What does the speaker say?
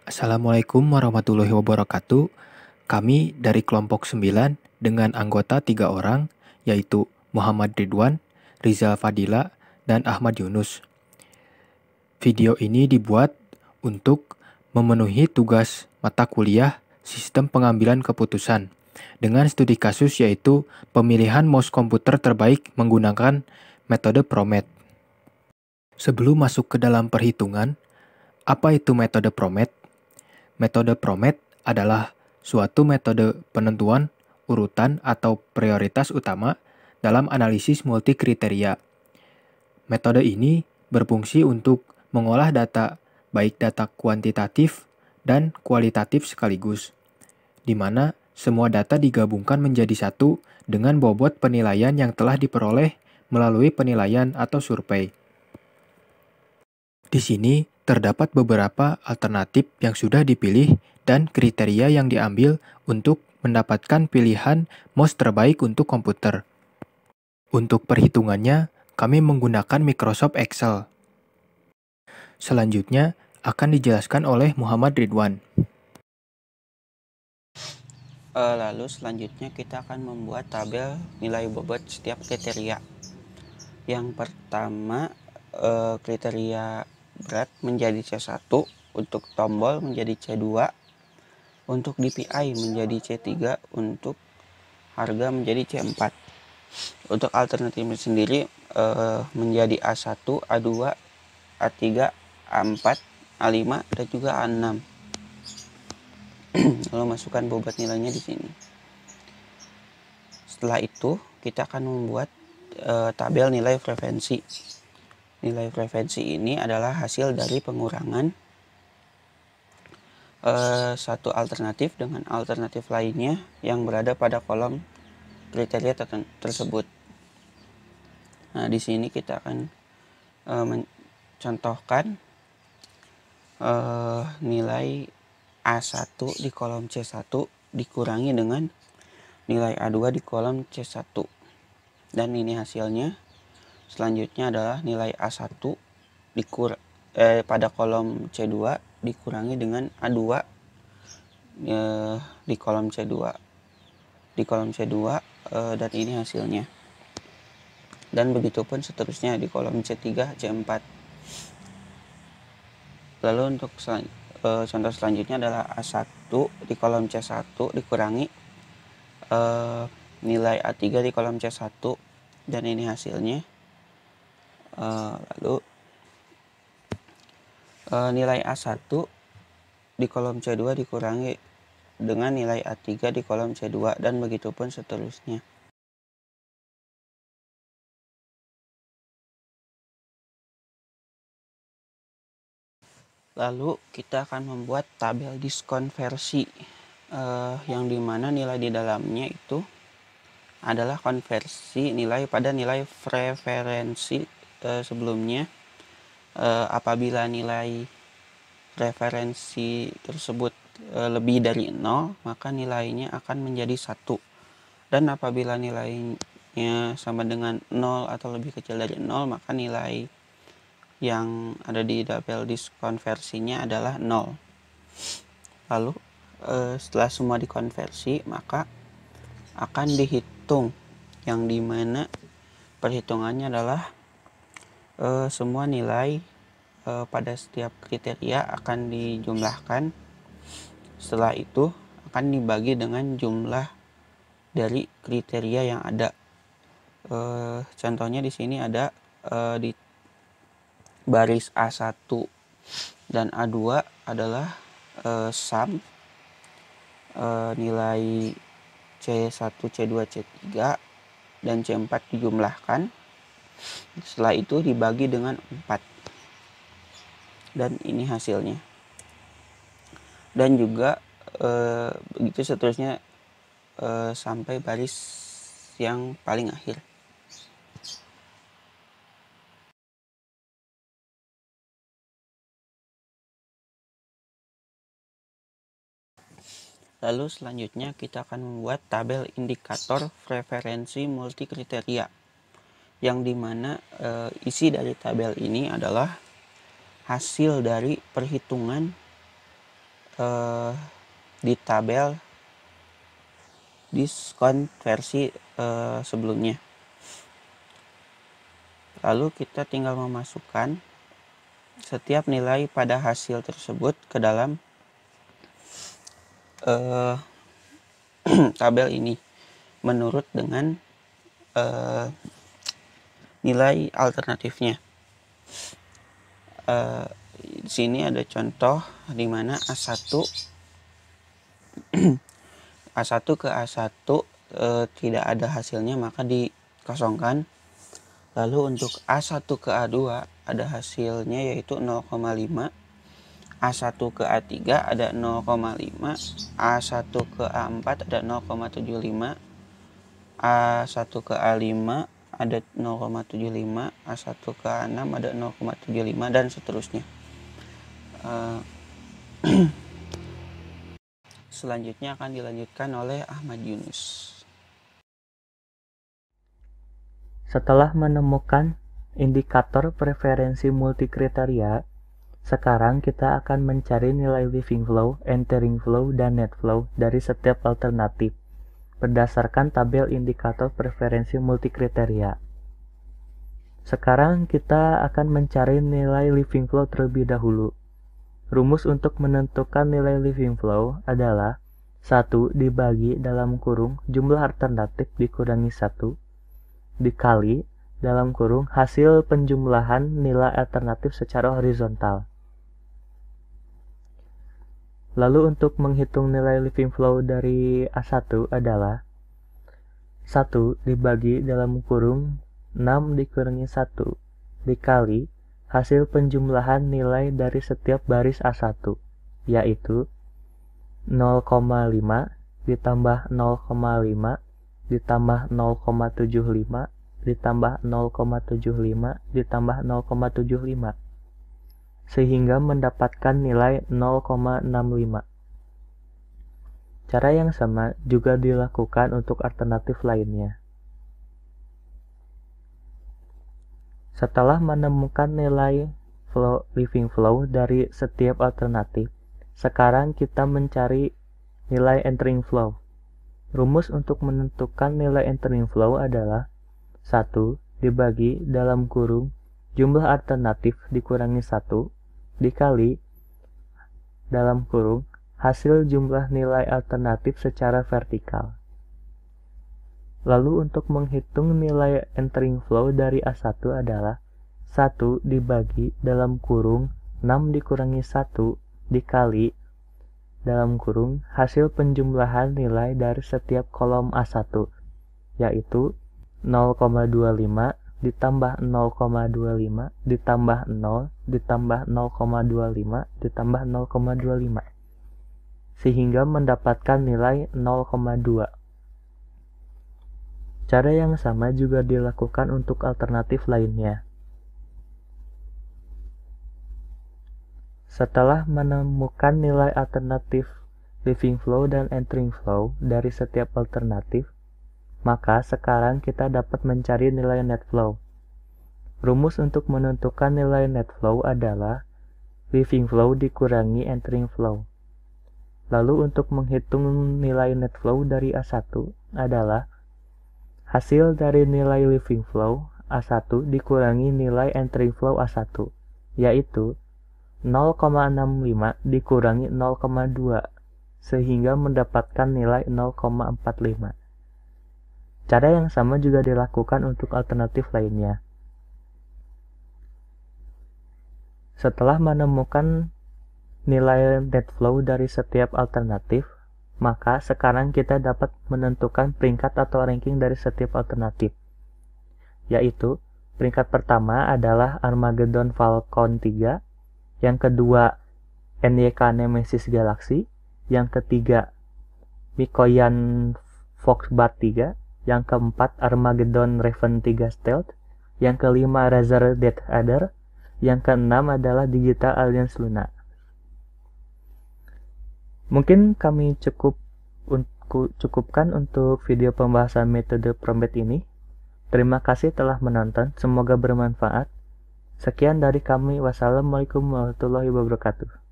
Assalamualaikum warahmatullahi wabarakatuh. Kami dari kelompok 9 dengan anggota 3 orang, yaitu Muhammad Ridwan, Riza Fadila, dan Ahmad Yunus. Video ini dibuat untuk memenuhi tugas mata kuliah Sistem Pengambilan Keputusan dengan studi kasus yaitu pemilihan mouse komputer terbaik menggunakan metode PROMET. Sebelum masuk ke dalam perhitungan, apa itu metode PROMET? Metode PROMET adalah suatu metode penentuan urutan atau prioritas utama dalam analisis multikriteria. Metode ini berfungsi untuk mengolah data, baik data kuantitatif dan kualitatif sekaligus, di mana semua data digabungkan menjadi satu dengan bobot penilaian yang telah diperoleh melalui penilaian atau survei. Di sini terdapat beberapa alternatif yang sudah dipilih dan kriteria yang diambil untuk mendapatkan pilihan mouse terbaik untuk komputer. Untuk perhitungannya, kami menggunakan Microsoft Excel. Selanjutnya akan dijelaskan oleh Muhammad Ridwan. Lalu selanjutnya kita akan membuat tabel nilai bobot setiap kriteria. Yang pertama, kriteria berat menjadi C1, untuk tombol menjadi C2, untuk DPI menjadi C3, untuk harga menjadi C4. Untuk alternatifnya sendiri menjadi A1, A2, A3, A4, A5, dan juga A6. Lalu masukkan bobot nilainya di sini. Setelah itu kita akan membuat tabel nilai frekuensi. Nilai frekuensi ini adalah hasil dari pengurangan satu alternatif dengan alternatif lainnya yang berada pada kolom kriteria tersebut. Nah, di sini kita akan mencontohkan nilai A1 di kolom C1 dikurangi dengan nilai A2 di kolom C1. Dan ini hasilnya. Selanjutnya adalah nilai A1 pada kolom C2 dikurangi dengan A2 di kolom C2. Dan ini hasilnya. Dan begitu pun seterusnya di kolom C3, C4. Lalu untuk contoh selanjutnya adalah A1 di kolom C1 dikurangi nilai A3 di kolom C1, dan ini hasilnya. Lalu nilai A1 di kolom C2 dikurangi dengan nilai A3 di kolom C2, dan begitu pun seterusnya. Lalu kita akan membuat tabel diskonversi yang dimana nilai di dalamnya itu adalah konversi nilai pada nilai preferensi sebelumnya. Apabila nilai referensi tersebut lebih dari 0, maka nilainya akan menjadi 1. Dan apabila nilainya sama dengan 0 atau lebih kecil dari 0, maka nilai yang ada di tabel diskonversinya adalah 0. Lalu setelah semua dikonversi, maka akan dihitung, yang dimana perhitungannya adalah semua nilai pada setiap kriteria akan dijumlahkan. Setelah itu akan dibagi dengan jumlah dari kriteria yang ada. Contohnya di sini ada di baris A1 dan A2 adalah sum nilai C1, C2, C3, dan C4 dijumlahkan. Setelah itu dibagi dengan 4. Dan ini hasilnya. Dan juga begitu seterusnya sampai baris yang paling akhir. Lalu selanjutnya kita akan membuat tabel indikator preferensi multikriteria, yang dimana isi dari tabel ini adalah hasil dari perhitungan di tabel diskon versi sebelumnya. Lalu kita tinggal memasukkan setiap nilai pada hasil tersebut ke dalam tabel ini menurut dengan nilai alternatifnya. Di sini ada contoh di mana A1 ke A1 tidak ada hasilnya, maka dikosongkan. Lalu untuk A1 ke A2 ada hasilnya yaitu 0,5. A1 ke A3 ada 0,5. A1 ke A4 ada 0,75. A1 ke A5 ada 0,75. A1 ke A6 ada 0,75 dan seterusnya. Selanjutnya akan dilanjutkan oleh Ahmad Yunus. Setelah menemukan indikator preferensi multikriteria, sekarang kita akan mencari nilai living flow, entering flow, dan net flow dari setiap alternatif berdasarkan tabel indikator preferensi multikriteria. Sekarang kita akan mencari nilai living flow terlebih dahulu. Rumus untuk menentukan nilai living flow adalah 1 dibagi dalam kurung jumlah alternatif dikurangi 1 dikali dalam kurung hasil penjumlahan nilai alternatif secara horizontal. Lalu untuk menghitung nilai living flow dari A1 adalah 1 dibagi dalam kurung 6 dikurangi 1 dikali hasil penjumlahan nilai dari setiap baris A1, yaitu 0,5 ditambah 0,5 ditambah 0,75 ditambah 0,75 ditambah 0,75 sehingga mendapatkan nilai 0,65. Cara yang sama juga dilakukan untuk alternatif lainnya. Setelah menemukan nilai living flow dari setiap alternatif, sekarang kita mencari nilai entering flow. Rumus untuk menentukan nilai entering flow adalah 1 dibagi dalam kurung jumlah alternatif dikurangi 1 dikali dalam kurung hasil jumlah nilai alternatif secara vertikal. Lalu untuk menghitung nilai entering flow dari A1 adalah 1 dibagi dalam kurung 6 dikurangi 1 dikali dalam kurung hasil penjumlahan nilai dari setiap kolom A1, yaitu 0,25 ditambah 0,25 ditambah 0 ditambah 0,25 ditambah 0,25 sehingga mendapatkan nilai 0,2. Cara yang sama juga dilakukan untuk alternatif lainnya. Setelah menemukan nilai alternatif living flow dan entering flow dari setiap alternatif, maka sekarang kita dapat mencari nilai net flow. Rumus untuk menentukan nilai net flow adalah living flow dikurangi entering flow. Lalu untuk menghitung nilai net flow dari A1 adalah hasil dari nilai living flow A1 dikurangi nilai entering flow A1, yaitu 0,65 dikurangi 0,2 sehingga mendapatkan nilai 0,45. Cara yang sama juga dilakukan untuk alternatif lainnya. Setelah menemukan nilai net flow dari setiap alternatif, maka sekarang kita dapat menentukan peringkat atau ranking dari setiap alternatif, yaitu peringkat pertama adalah Armageddon Falcon 3, yang kedua NYK Nemesis Galaxy, yang ketiga Mikoyan Foxbat 3, yang keempat Armageddon Raven 3 Stealth, yang kelima Razer Death Adder, yang keenam adalah Digital Alliance Luna. Mungkin kami cukupkan untuk video pembahasan metode Prombed ini. Terima kasih telah menonton, semoga bermanfaat. Sekian dari kami, wassalamualaikum warahmatullahi wabarakatuh.